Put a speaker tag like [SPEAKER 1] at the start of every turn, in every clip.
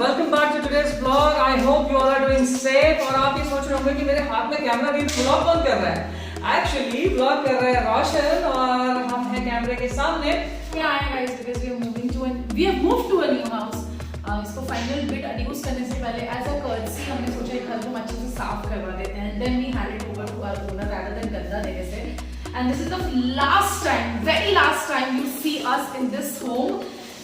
[SPEAKER 1] Welcome back to today's blog. I hope you all are doing safe. और आप ये सोच रहे होंगे कि मेरे हाथ में कैमरा नहीं, ब्लॉग कौन कर रहा है? एक्चुअली ब्लॉग कर रहे हैं रोशन और हम हैं कैमरे के सामने।
[SPEAKER 2] Yeah, guys, because we have moved to a new house. इसको फाइनल बिट एड्यूस करने से पहले एज अ कर्टसी हमने सोचा घर को अच्छे से साफ करवा देते हैं. Then we hand it over to our owner rather than गंदा देने से. And this is the last time, very last time you see us in this home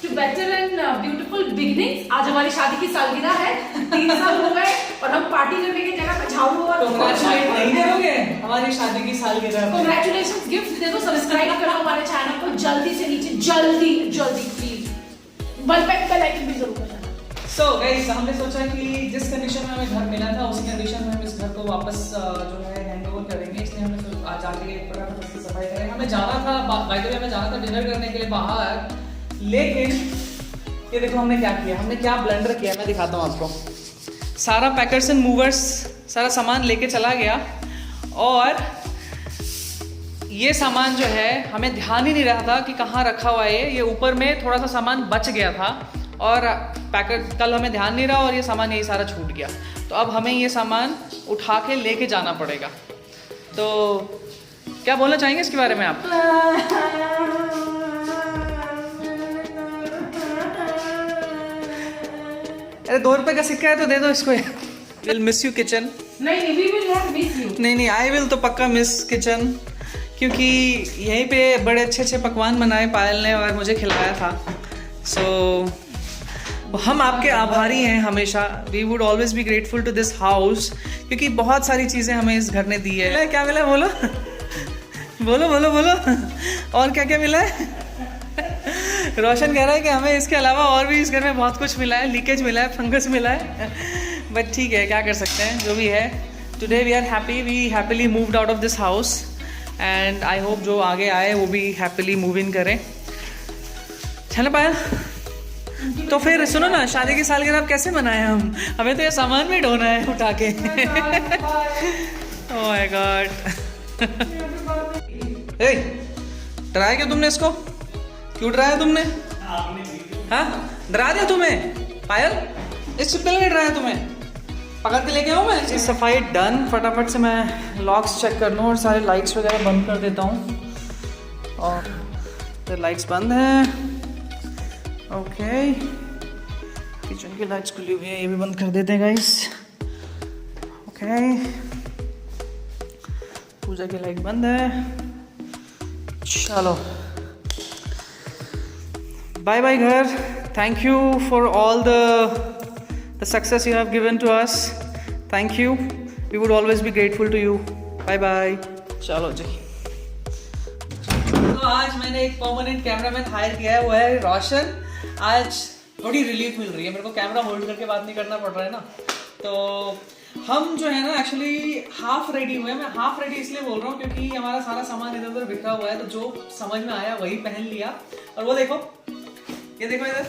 [SPEAKER 2] to better and beautiful beginnings. आज हमारी शादी की सालगिरह है. 3 साल हो गए और हम पार्टी करने की जगह पे झाड़ू और
[SPEAKER 1] कांग्रेचुलेट नहीं करोगे हमारी शादी की सालगिरह?
[SPEAKER 2] कांग्रेचुलेशंस गिफ्ट दे दो. सब्सक्राइब करो हमारे चैनल को जल्दी से नीचे, जल्दी जल्दी प्लीज. बेल आइकन भी जरूर दबाना.
[SPEAKER 1] So guys, हमने सोचा कि जिस कंडीशन में हमें घर मिला था उसी कंडीशन में हम इस घर को वापस जो है हैंडओवर करेंगे. इसलिए हमने आज आके फटाफट उसकी सफाई करेंगे. हमें जाना था, बाय द वे हमें जाना था डिनर करने के लिए बाहर. लेकिन ये देखो हमने क्या किया, हमने क्या ब्लेंडर किया, मैं दिखाता हूँ आपको. सारा पैकर्स एंड मूवर्स सारा सामान लेके चला गया और ये सामान जो है हमें ध्यान ही नहीं रहा था कि कहाँ रखा हुआ है. ये ऊपर में थोड़ा सा सामान बच गया था और पैकर कल हमें ध्यान नहीं रहा और ये सामान यही सारा छूट गया. तो अब हमें ये सामान उठा के लेके जाना पड़ेगा. तो क्या बोलना चाहेंगे इसके बारे में आप? अरे 2 रुपए का सिक्का है तो दे दो इसको. Will miss you kitchen.
[SPEAKER 2] नहीं, we will not miss you.
[SPEAKER 1] नहीं आई विल तो पक्का मिस किचन, क्योंकि यहीं पे बड़े अच्छे पकवान बनाए पायल ने और मुझे खिलाया था. सो हम आपके आभारी हैं हमेशा. We would always be grateful to this house, क्योंकि बहुत सारी चीज़ें हमें इस घर ने दी है. क्या मिला बोलो बोलो बोलो बोलो. और क्या क्या मिला है? रोशन कह रहा है कि हमें इसके अलावा और भी इस घर में बहुत कुछ मिला है. लीकेज मिला है, फंगस मिला है, बट ठीक है, क्या कर सकते हैं, जो भी है. Today we are happy, we happily moved out of this house and I hope जो आगे आए वो भी हैप्पीली मूव इन करें. चलो पायल, तो फिर सुनो ना, शादी की सालगिरह अब कैसे मनाएं हम? हमें तो ये सामान भी ढोना है उठा के. Oh my God. ए, डराया क्यों तुमने इसको? क्यों डराया तुमने? हाँ, डरा दिया तुम्हें पायल? इस चिपकली ने डराया तुम्हें? पकड़ के लेके आओ. मैं सफाई डन. फटाफट से मैं लॉक्स चेक कर लूँ और सारे लाइट्स वगैरह बंद कर देता हूँ. और तो लाइट्स बंद हैं. ओके, किचन की लाइट्स खुली हुई है, ये भी बंद कर देते हैं गाइस. ओके, पूजा की लाइट बंद है. चलो बाय बाय घर. Thank you for all the success you have given to us. Thank you. We would always be grateful to you. Bye bye. चलो जी. तो आज मैंने एक परमानेंट कैमरामैन हायर किया है, वो है रोशन. आज थोड़ी रिलीफ मिल रही है मेरे को, कैमरा होल्ड करके बात नहीं करना पड़ रहा है ना. तो हम जो है ना एक्चुअली हाफ रेडी हुए. मैं हाफ रेडी इसलिए बोल रहा हूँ क्योंकि हमारा सारा सामान इधर उधर बिखरा हुआ है, तो जो समझ में आया वही पहन लिया. और वो देखो, ये देखो इधर,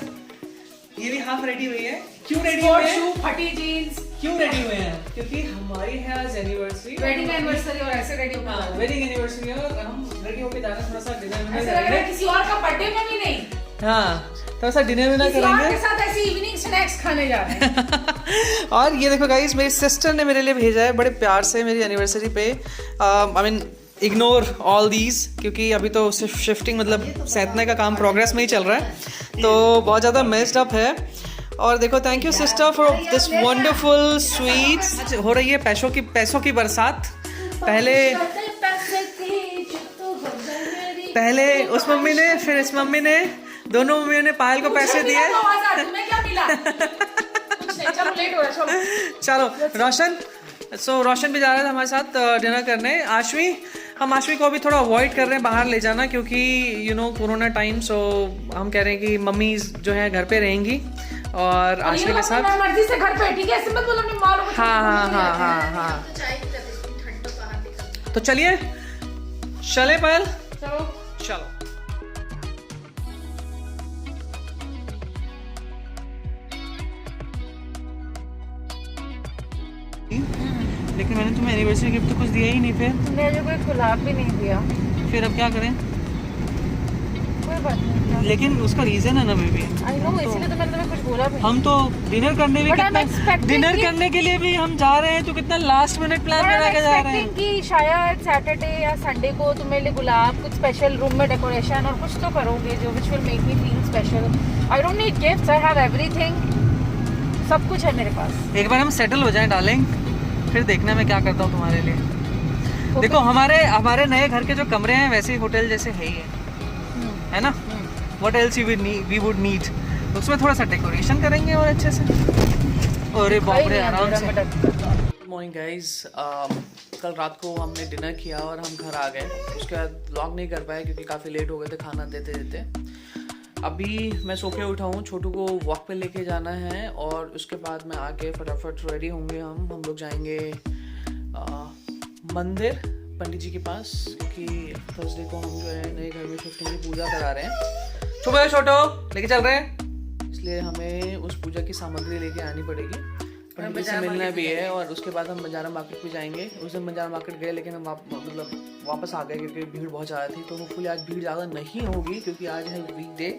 [SPEAKER 1] ये भी हाफ रेडी हुई है. क्यों रेडी हुए हैं?
[SPEAKER 2] फटी जीन्स.
[SPEAKER 1] क्यों रेडी हुए हैं? क्योंकि हमारी है आज एनिवर्सरी,
[SPEAKER 2] वेडिंग एनिवर्सरी, और ऐसे रेडी होना.
[SPEAKER 1] वेडिंग एनिवर्सरी है और हम रेडी होके जा रहे हैं. थोड़ा सा डिनर
[SPEAKER 2] ऐसा लग रहा है किसी और का बर्थडे में भी नहीं.
[SPEAKER 1] हाँ, थोड़ा सा डिनर विनर करेंगे,
[SPEAKER 2] के साथ ऐसे इवनिंग स्नैक्स खाने जा रहे हैं.
[SPEAKER 1] और ये देखो गाइस, मेरी सिस्टर ने मेरे लिए भेजा है बड़े प्यार से मेरी एनिवर्सरी पे. I mean ignore all these, क्योंकि अभी तो सिर्फ शिफ्टिंग मतलब सैतने का काम प्रोग्रेस में ही चल रहा है, तो बहुत ज़्यादा मेस्ड अप है. और देखो, thank you sister for this wonderful sweets. हो रही है पैसों की बरसात. पहले उस मम्मी ने, फिर इस मम्मी ने, दोनों मम्मियों ने पायल को पैसे दिए. चलो रोशन, रोशन भी जा रहा था हमारे साथ डिनर करने. हम आशवी को अभी थोड़ा अवॉइड कर रहे हैं बाहर ले जाना, क्योंकि यू नो कोरोना टाइम. सो हम कह रहे हैं कि मम्मी जो है घर पे रहेंगी और आशवी के साथ.
[SPEAKER 2] मर्जी से घर पे, ठीक है? ऐसे मत बोलो अपनी माँ को.
[SPEAKER 1] हाँ. तो चलिए, चले पायल, चलो. लेकिन मैंने तुम्हें एनिवर्सरी गिफ्ट तो कुछ दिया ही नहीं. फिर
[SPEAKER 2] मुझे कोई गुलाब भी नहीं दिया.
[SPEAKER 1] फिर अब क्या करें?
[SPEAKER 2] कोई बात नहीं.
[SPEAKER 1] लेकिन उसका रीजन है ना बेबी.
[SPEAKER 2] आई नो, इसीलिए तो मैंने तुम्हें कुछ बोला भी
[SPEAKER 1] हम तो डिनर करने भी
[SPEAKER 2] But I'm
[SPEAKER 1] कितना
[SPEAKER 2] expecting
[SPEAKER 1] डिनर
[SPEAKER 2] कि-
[SPEAKER 1] करने के लिए भी हम जा रहे हैं तो कितना लास्ट मिनट प्लान बना के जा रहे हैं।
[SPEAKER 2] कि शायद सैटरडे या संडे को तुम मेरे लिए गुलाब कुछ स्पेशल रूम में डेकोरेशन और कुछ तो करोगे जो which will make me feel special. I don't need gifts, I have everything, सब कुछ है मेरे पास।
[SPEAKER 1] एक बार हम सेटल हो जाएं डार्लिंग, फिर देखना मैं क्या करता हूँ तुम्हारे लिए। देखो हमारे नए घर के जो कमरे हैं वैसे ही होटल जैसे है ही है ना। What else we would need, उसमें थोड़ा सा डेकोरेशन करेंगे और अच्छे से। अरे बाप रे, आराम से। गुड मॉर्निंग गाइस, कल रात को हमने डिनर किया और हम घर आ गए। उसके बाद व्लॉग नहीं कर पाए क्योंकि काफ़ी लेट हो गए थे खाना देते देते। अभी मैं सो के उठा हूँ, छोटू को वॉक पे लेके जाना है और उसके बाद मैं आके फटाफट रेडी होंगे। हम लोग जाएंगे मंदिर पंडित जी के पास, क्योंकि थर्सडे को हम जो है नए घर में शिफ्टिंग की पूजा करा रहे हैं। सुबह छोटो लेके चल रहे हैं, इसलिए हमें उस पूजा की सामग्री लेके आनी पड़ेगी। पंडित जी से मिलना भी है और उसके बाद हम बंजारा मार्केट भी जाएंगे। उस दिन बंजारा मार्केट गए लेकिन हम वापस आ गए क्योंकि भीड़ बहुत ज़्यादा थी। तो होपफुली आज भीड़ ज़्यादा नहीं होगी क्योंकि आज है वीकडे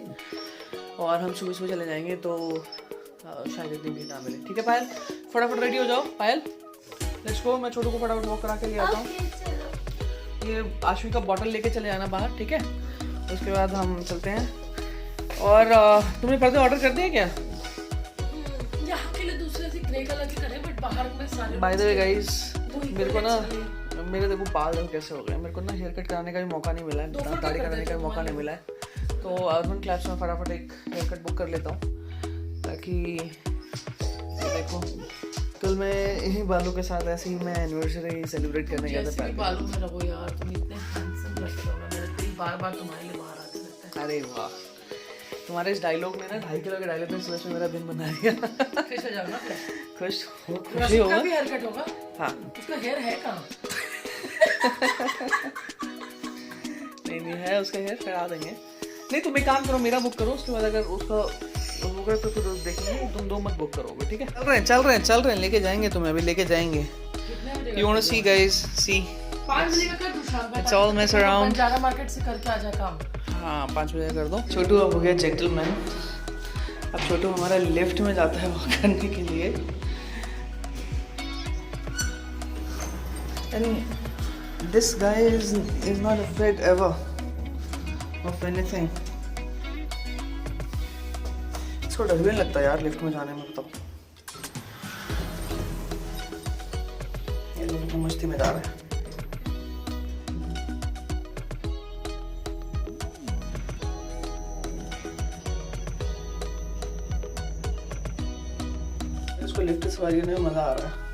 [SPEAKER 1] और हम सुबह सुबह चले जाएंगे तो शायद इतनी भीड़ ना मिले। ठीक है पायल, फटाफट रेडी हो जाओ। पायल लेट्स गो, मैं छोटू को फटाफट वॉक करा के ले आता हूँ। ये आशवी का बॉटल लेके चले जाना बाहर, ठीक है। उसके बाद हम चलते हैं। और तुमने पर्दे ऑर्डर कर दिए क्या?
[SPEAKER 2] यहाँ के लिए दूसरे से ग्रे कलर के करे, बट बाहर में सारे।
[SPEAKER 1] बाय द वे गाइस, मेरे को ना मेरे देखो बाल कैसे हो गए। मेरे को ना हेयर कट कराने का भी मौका नहीं मिला है, दाढ़ी कराने का भी मौका नहीं मिला है। तो अर्बन क्लैप्स में फटाफट एक हेयर कट बुक कर लेता हूँ ताकि देखो कल मैं इन्हीं बालों के साथ ऐसे ही मैं एनिवर्सरी सेलिब्रेट करने गया था।
[SPEAKER 2] बालों में रहो यार, तुम इतने हैंडसम लगते हो, मेरे दिल बार-बार तुम्हारे लिए बाहर आते रहता है।
[SPEAKER 1] अरे वाह, तुम्हारे इस डायलॉग ने ना 2.5 किलो के डायलॉग ने सुबह मेरा दिन बना दिया।
[SPEAKER 2] खुश हो जाओ ना फिर।
[SPEAKER 1] खुशी होगा।
[SPEAKER 2] भी हेयर कट होगा।
[SPEAKER 1] हाँ,
[SPEAKER 2] उसका हेयर है कहाँ?
[SPEAKER 1] नहीं है उसका हेयर, करा देंगे। नहीं तुम एक काम करो, मेरा बुक करो, उसके बाद अगर उसका होगा तो फिर देखेंगे। तुम दो मत बुक करोगे, ठीक है। चल रहे हैं लेके जाएंगे, तुम्हें अभी लेके जाएंगे। You want to see guys, see
[SPEAKER 2] 5 बजे का कर दूँ शाम का।
[SPEAKER 1] It's all mess around।
[SPEAKER 2] Banjara market से करके आ जा काम।
[SPEAKER 1] हाँ 5 बजे कर दो। छोटू अब हो गया जेंटलमैन। अब छोटू हमारा लिफ्ट में जाता है वॉक करने के लिए। And this guy is not afraid ever of anything। इसको डर भी नहीं लगता यार लिफ्ट में जाने में। तो ये लोग तो मस्ती में जा रहे हैं। इसको लिफ्ट सवारी में मजा आ रहा है।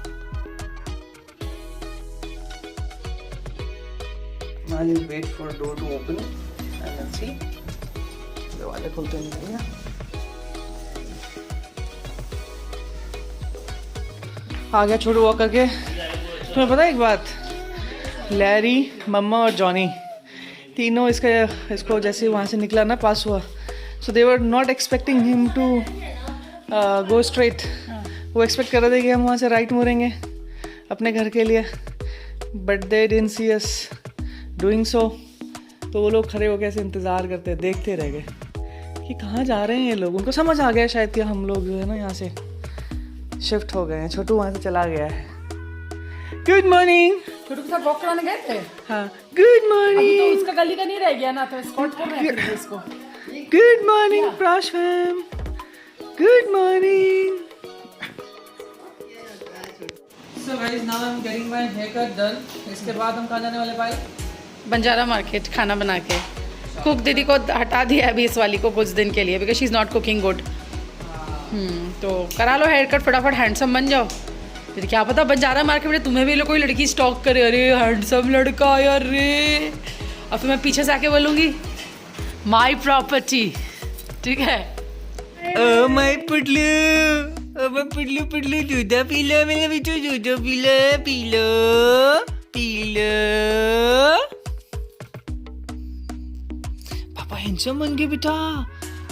[SPEAKER 1] Now you wait for door to open and let's see। दरवाजे खुलते नहीं है। आ गया छोटू वॉक करके। तुम्हें पता है एक बात, लैरी, मम्मा और जॉनी तीनों इसको जैसे वहाँ से निकला ना, पास हुआ, so they were not expecting him to go straight. वो एक्सपेक्ट कर रहे थे कि हम वहाँ से राइट मुड़ेंगे अपने घर के लिए, but they didn't see us doing so. तो वो लोग खड़े होकर ऐसे इंतज़ार करते देखते रह गए कि कहाँ जा रहे हैं ये लोग। उनको समझ आ गया शायद कि हम लोग जो है ना यहाँ से शिफ्ट हो गए हैं। छोटू वहाँ से चला गया है। Good morning.
[SPEAKER 2] छोटू के साथ वॉक कराने गए थे।
[SPEAKER 1] हाँ गुड मॉर्निंग।
[SPEAKER 2] अभी तो उसका गली का नहीं रह गया ना, तो एस्कॉर्ट कर रहे हैं इसको।
[SPEAKER 1] Good morning Prash ma'am. Good morning. So guys, now I'm getting my haircut done। इसके बाद हम कहाँ जाने वाले भाई?
[SPEAKER 2] बंजारा मार्केट खाना बना के। कुक दीदी को हटा दिया अभी इस वाली को कुछ दिन के लिए, because she is not cooking good. तो करा लो हेयर कट फटाफट, हैंडसम बन जाओ। फिर क्या पता बंजारा मार्केट में तुम्हें भी कोई लड़की स्टॉक करे, अरे हैंडसम लड़का यार रे, और फिर मैं पीछे से आके बोलूँगी माई प्रॉपर्टी, ठीक है।
[SPEAKER 1] ओ माय पुडलू, ओ माय पुडलू दूध पी लो मेरे बिट्टू, दूध पी लो। पापा हैंडसम बन गए बेटा।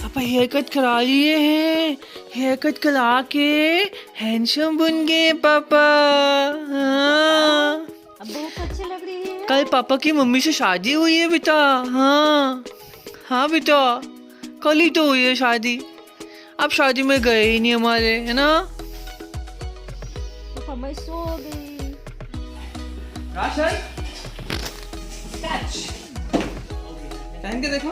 [SPEAKER 1] पापा हेयर कट करा लिए हैं, हेयर कट करा के हैंडसम बन गए पापा। हाँ
[SPEAKER 2] अब बहुत अच्छी लग रही है।
[SPEAKER 1] कल पापा की मम्मी से शादी हुई है बेटा। हाँ बेटा, कल ही तो हुई है शादी। आप शादी में गए ही नहीं हमारे, है ना? राशल, पहन के देखो।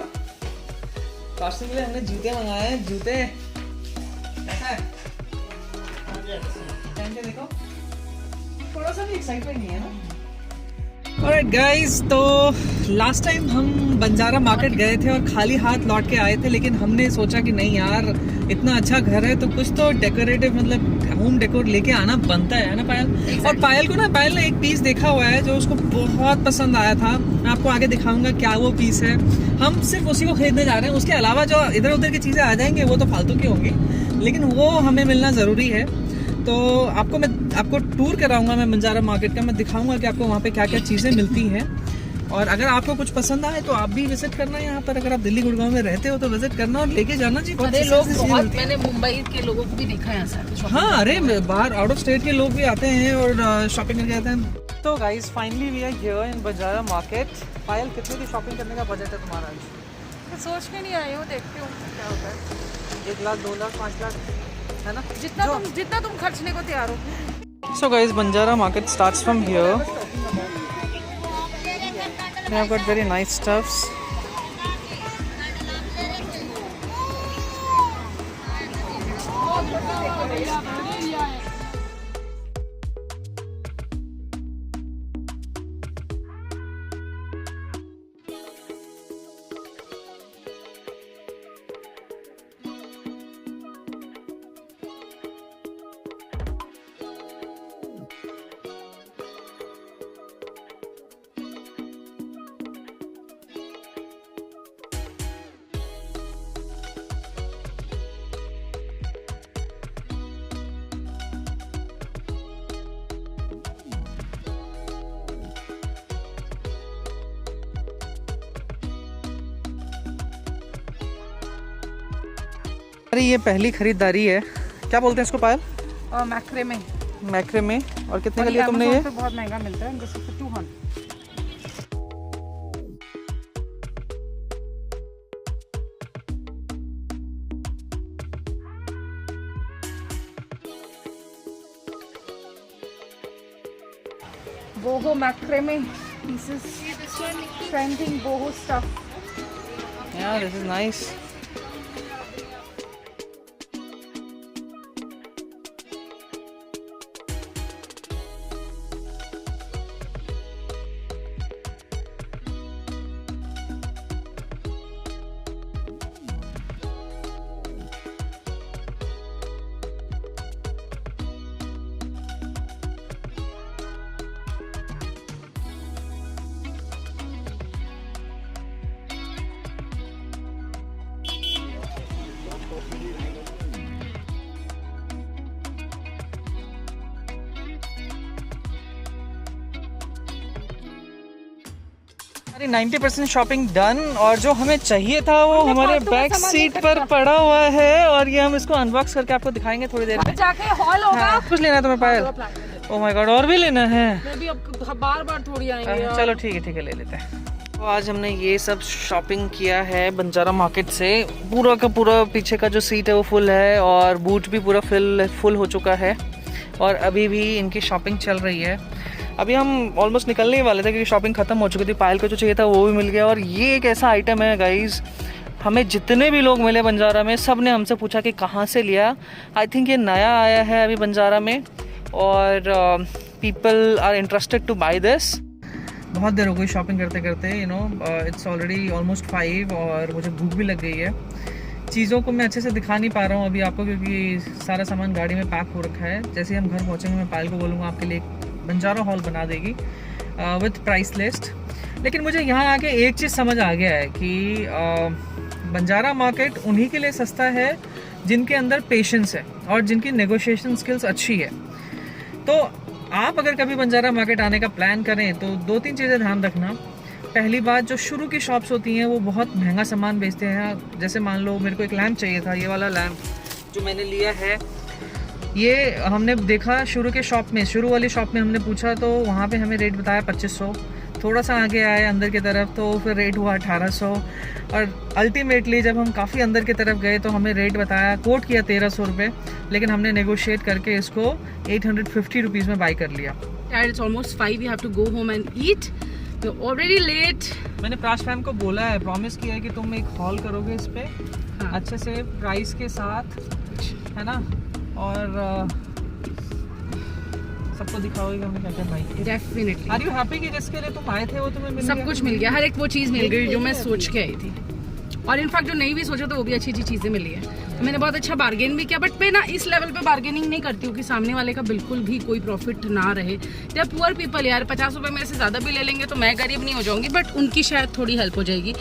[SPEAKER 1] काश के लिए हमने जूते मंगाए हैं, जूते। कैसा है? पहन के देखो। थोड़ा सा भी एक्साइटमेंट नहीं है ना? Alright guys, तो लास्ट टाइम हम बंजारा मार्केट गए थे और खाली हाथ लौट के आए थे, लेकिन हमने सोचा कि नहीं यार, इतना अच्छा घर है तो कुछ तो डेकोरेटिव मतलब होम डेकोर लेके आना बनता है ना पायल? और पायल ने एक पीस देखा हुआ है जो उसको बहुत पसंद आया था। मैं आपको आगे दिखाऊंगा क्या वो पीस है। हम सिर्फ उसी को खरीदने जा रहे हैं, उसके अलावा जो इधर उधर की चीज़ें आ जाएंगे वो तो फालतू की होंगी, लेकिन वो हमें मिलना ज़रूरी है। तो आपको टूर कराऊंगा मैं बंजारा मार्केट का, मैं दिखाऊंगा कि आपको वहाँ पे क्या क्या चीज़ें मिलती हैं। और अगर आपको कुछ पसंद आए तो आप भी विजिट करना यहाँ पर। अगर आप दिल्ली गुड़गांव में रहते हो तो विजिट करना और लेके जाना जी।
[SPEAKER 2] मैंने मुंबई के लोगों को भी देखा है ऐसा।
[SPEAKER 1] हाँ, अरे बाहर आउट ऑफ स्टेट के लोग भी आते हैं और शॉपिंग करके आते हैं। तो guys finally we are here in Banjara market. Payal, कितने की शॉपिंग करने का बजट है तुम्हारा?
[SPEAKER 2] सोच के नहीं आई हूँ, देखती हूँ क्या होता है।
[SPEAKER 1] 1 लाख, 2 लाख, 5 लाख, है ना?
[SPEAKER 2] जितना तुम खर्चने को तैयार हो।
[SPEAKER 1] So guys, Banjara market starts from here. They have got very nice stuffs. अरे ये पहली खरीदारी है, क्या बोलते हैं इसको पायल? मैक्रे में। और कितने का लिया तुमने ये?
[SPEAKER 2] बहुत महंगा मिलता है, जैसे 200। boho macrame pieces, trending boho stuff.
[SPEAKER 1] Yeah, this is nice. अरे 90% शॉपिंग डन, और जो हमें चाहिए था वो हमारे बैक सीट पर पड़ा हुआ है, और ये हम इसको अनबॉक्स करके आपको दिखाएंगे थोड़ी देर में।
[SPEAKER 2] जाके हॉल होगा।
[SPEAKER 1] हाँ, कुछ लेना है तुम्हें पायल? ओह माय गॉड, और भी लेना है?
[SPEAKER 2] मैं भी अब बार थोड़ी आएंगे।
[SPEAKER 1] चलो ठीक है ले लेते हैं। तो आज हमने ये सब शॉपिंग किया है बंजारा मार्केट से। पूरा का पूरा पीछे का जो सीट है वो फुल है, और बूट भी पूरा फुल हो चुका है, और अभी भी इनकी शॉपिंग चल रही है। अभी हम ऑलमोस्ट निकलने ही वाले थे क्योंकि शॉपिंग ख़त्म हो चुकी थी। पायल को जो चाहिए था वो भी मिल गया। और ये एक ऐसा आइटम है गाइस, हमें जितने भी लोग मिले बंजारा में, सब ने हमसे पूछा कि कहाँ से लिया। आई थिंक ये नया आया है अभी बंजारा में, और people are interested to buy this. बहुत देर हो गई शॉपिंग करते करते, you know it's already almost 5, और मुझे भूख भी लग गई है। चीज़ों को मैं अच्छे से दिखा नहीं पा रहा हूँ अभी आपको, क्योंकि सारा सामान गाड़ी में पैक हो रखा है। जैसे हम घर पहुँचेंगे मैं पायल को बोलूँगा आपके लिए बंजारा हॉल बना देगी विथ प्राइस लिस्ट। लेकिन मुझे यहाँ आके एक चीज़ समझ आ गया है कि बंजारा मार्केट उन्हीं के लिए सस्ता है जिनके अंदर पेशेंस है और जिनकी नेगोशिएशन स्किल्स अच्छी है। तो आप अगर कभी बंजारा मार्केट आने का प्लान करें तो 2-3 चीज़ें ध्यान रखना। पहली बात, जो शुरू की शॉप्स होती हैं वो बहुत महंगा सामान बेचते हैं। जैसे मान लो मेरे को एक लैम्प चाहिए था, ये वाला लैम्प जो मैंने लिया है, ये हमने देखा शुरू वाली शॉप में हमने पूछा तो वहाँ पे हमें रेट बताया 2500। थोड़ा सा आगे आए अंदर की तरफ तो फिर रेट हुआ 1800 और अल्टीमेटली जब हम काफ़ी अंदर की तरफ गए तो हमें रेट बताया, कोट किया 1300 रुपये, लेकिन हमने नेगोशिएट करके इसको 850 रुपीज़ में बाई कर लिया।
[SPEAKER 2] It's almost 5, we have to go home and eat. We're already late.
[SPEAKER 1] मैंने प्राश फैम को बोला है, प्रॉमिस किया है कि तुम एक हॉल करोगे इस पे
[SPEAKER 2] हाँ।
[SPEAKER 1] अच्छे से प्राइस के साथ, है ना, और सबको दिखाओगे कि हमने क्या क्या बाई किया।
[SPEAKER 2] Definitely.
[SPEAKER 1] आर यू हैप्पी कि जिसके लिए तुम आए थे वो तुम्हें मिल
[SPEAKER 2] सब
[SPEAKER 1] गया?
[SPEAKER 2] कुछ मिल गया, हर एक वो चीज़ मिल गई जो मैं सोच के आई थी, और इनफैक्ट जो नहीं भी सोचा तो वो भी अच्छी अच्छी चीज़ें मिली है। तो मैंने बहुत अच्छा बार्गेन भी किया, बट मैं ना इस लेवल पे बार्गेनिंग नहीं करती हूँ कि सामने वाले का बिल्कुल भी कोई प्रॉफिट ना रहे। या पुअर पीपल यार 50 रुपये मेरे से ज़्यादा भी ले लेंगे तो मैं गरीब नहीं हो जाऊँगी, बट उनकी शायद थोड़ी हेल्प हो जाएगी।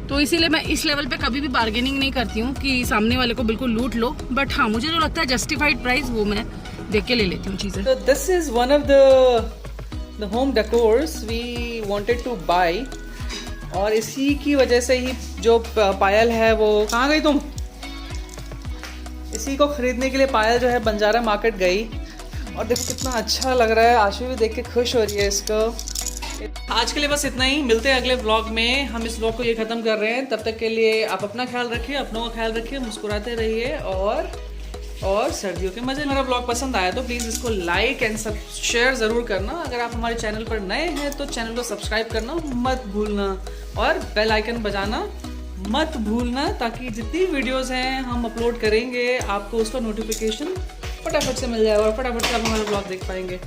[SPEAKER 2] तो इसीलिए मैं इस लेवल पे कभी भी बार्गेनिंग नहीं करती हूँ कि सामने वाले को बिल्कुल लूट लो, बट हाँ मुझे जो लगता है जस्टिफाइड प्राइस वो मैं देख के ले लेती हूँ चीज़ें।
[SPEAKER 1] So this is one of the home decors we wanted to buy, और इसी की वजह से ही जो पायल है वो, कहाँ गई तुम? इसी को खरीदने के लिए पायल जो है बंजारा मार्केट गई, और देखो कितना अच्छा लग रहा है, आशु भी देख के खुश हो रही है इसको। आज के लिए बस इतना ही, मिलते हैं अगले व्लॉग में। हम इस व्लॉग को ये ख़त्म कर रहे हैं, तब तक के लिए आप अपना ख्याल रखिए, अपनों का ख्याल रखिए, मुस्कुराते रहिए, और सर्दियों के मज़े। मेरा ब्लॉग पसंद आया तो प्लीज़ इसको लाइक एंड शेयर ज़रूर करना। अगर आप हमारे चैनल पर नए हैं तो चैनल को सब्सक्राइब करना मत भूलना, और बेल आइकन बजाना मत भूलना, ताकि जितनी वीडियोस हैं हम अपलोड करेंगे आपको उसका नोटिफिकेशन फटाफट से मिल जाएगा और फटाफट से आप हमारा ब्लॉग देख पाएंगे।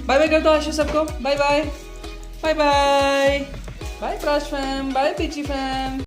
[SPEAKER 1] बाय बाय कर दो आशीष सबको, bye bye bye bye bye Prash fam, bye peachy fam.